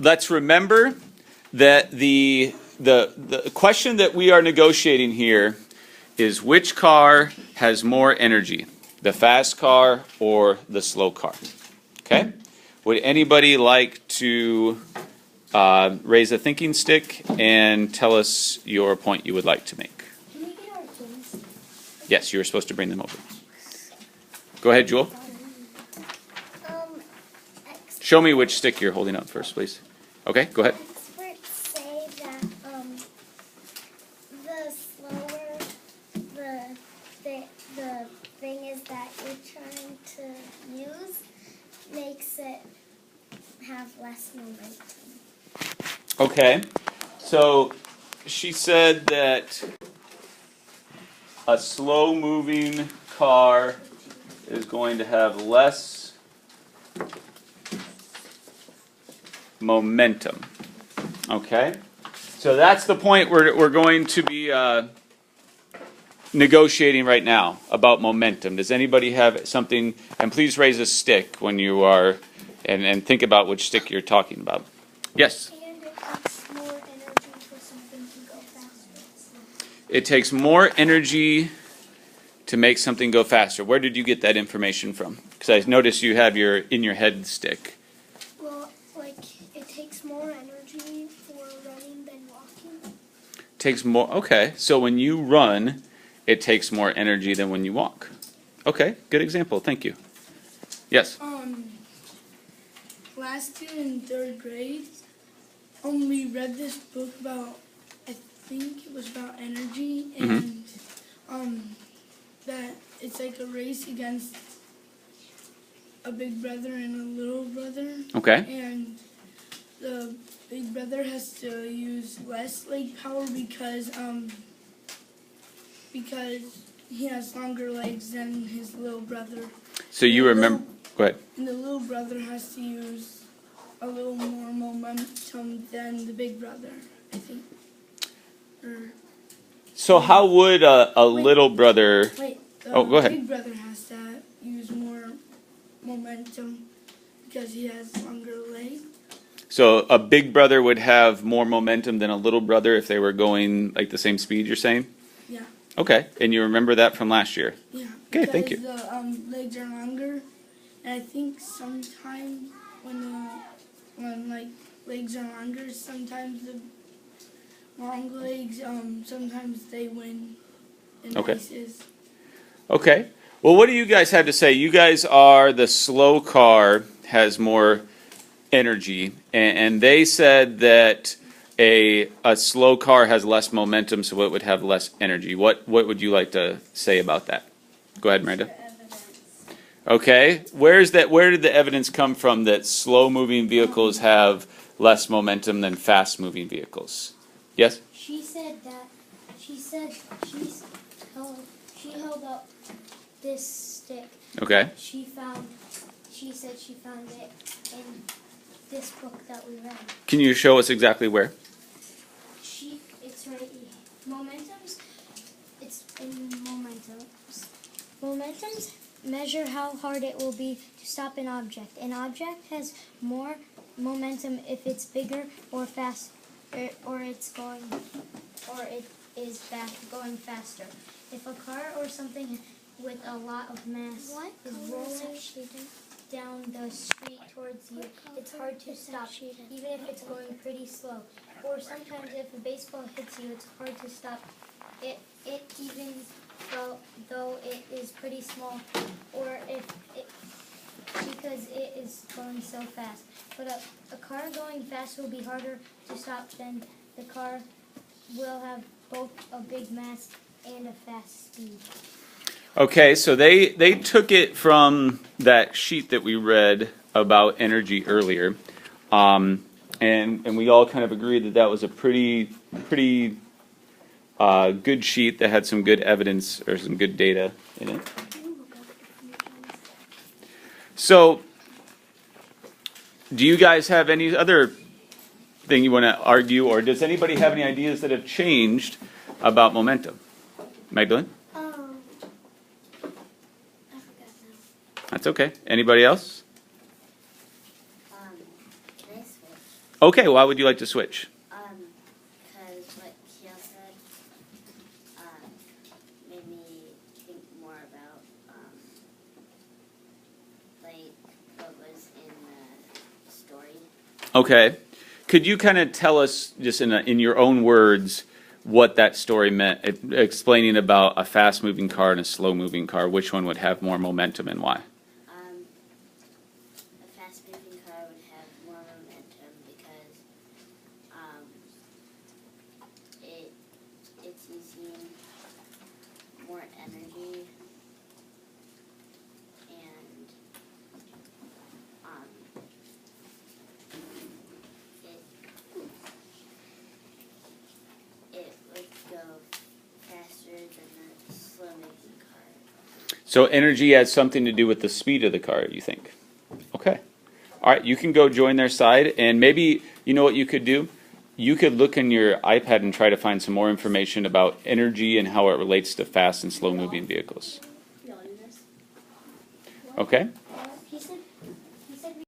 let's remember that the question that we are negotiating here is which car has more energy, the fast car or the slow car. Okay? Would anybody like to raise a thinking stick and tell us your point you would like to make? Can we get our things? Yes, you were supposed to bring them over. Go ahead, Jewel. Show me which stick you're holding up first, please. Okay, go ahead. Experts say that the slower the thing is that you're trying to use makes it have less momentum. Okay, so she said that a slow-moving car is going to have less momentum. Okay, so that's the point we're going to be negotiating right now about momentum. Does anybody have something? And please raise a stick when you are, and think about which stick you're talking about. Yes? And it takes more energy for something to go faster. It takes more energy to make something go faster. Where did you get that information from? Because I noticed you have your in your head stick. Well, like it takes more energy for running than walking. Takes more. Okay, so when you run, it takes more energy than when you walk. Okay, good example. Thank you. Yes. Last year in 3rd grade, we read this book about, I think it was about energy, and that it's like a race against a big brother and a little brother. Okay. And the big brother has to use less leg power because he has longer legs than his little brother. So you remember? Go ahead. And the little brother has to use a little more momentum than the big brother, I think. So how would a little brother? Wait, Oh, go ahead. The big brother has to use more momentum because he has longer legs. So a big brother would have more momentum than a little brother if they were going like the same speed, you're saying? Yeah. Okay, and you remember that from last year? Yeah. Okay, thank you. Because the legs are longer, and I think sometimes when like legs are longer, sometimes the long legs, sometimes they win in races. Okay. Well, what do you guys have to say? You guys are the slow car has more energy, and they said that a slow car has less momentum, so it would have less energy. What would you like to say about that? Go ahead, Miranda. Okay. Where did the evidence come from that slow-moving vehicles have less momentum than fast-moving vehicles? Yes? She said she held up this stick. Okay. She said she found it in this book that we read. Can you show us exactly where? It's right here. Momentums, it's in momentums. Momentums measure how hard it will be to stop an object. An object has more momentum if it's bigger or fast, or it is going faster. If a car or something with a lot of mass is rolling down the street towards you, it's hard to stop, even if it's going pretty slow. Or sometimes if a baseball hits you, it's hard to stop it even though it is pretty small, or because it is going so fast. But a car going fast will be harder to stop than the car will have both a big mass and a fast speed. Okay, so they took it from that sheet that we read about energy earlier, and we all kind of agreed that was a pretty good sheet that had some good evidence or some good data in it. So, do you guys have any other thing you want to argue, or does anybody have any ideas that have changed about momentum? Magdalene? That's okay. Anybody else? Can I switch? Okay, why would you like to switch? Because what Kale said made me think more about like what was in the story. Okay. Could you kind of tell us, just in your own words, what that story meant, explaining about a fast-moving car and a slow-moving car, which one would have more momentum and why? A fast-moving car would have more momentum because it's using more energy and it would go faster than the slow-moving car. So energy has something to do with the speed of the car, you think? Okay. All right, you can go join their side, and maybe, you know what you could do? You could look in your iPad and try to find some more information about energy and how it relates to fast and slow-moving vehicles. Okay?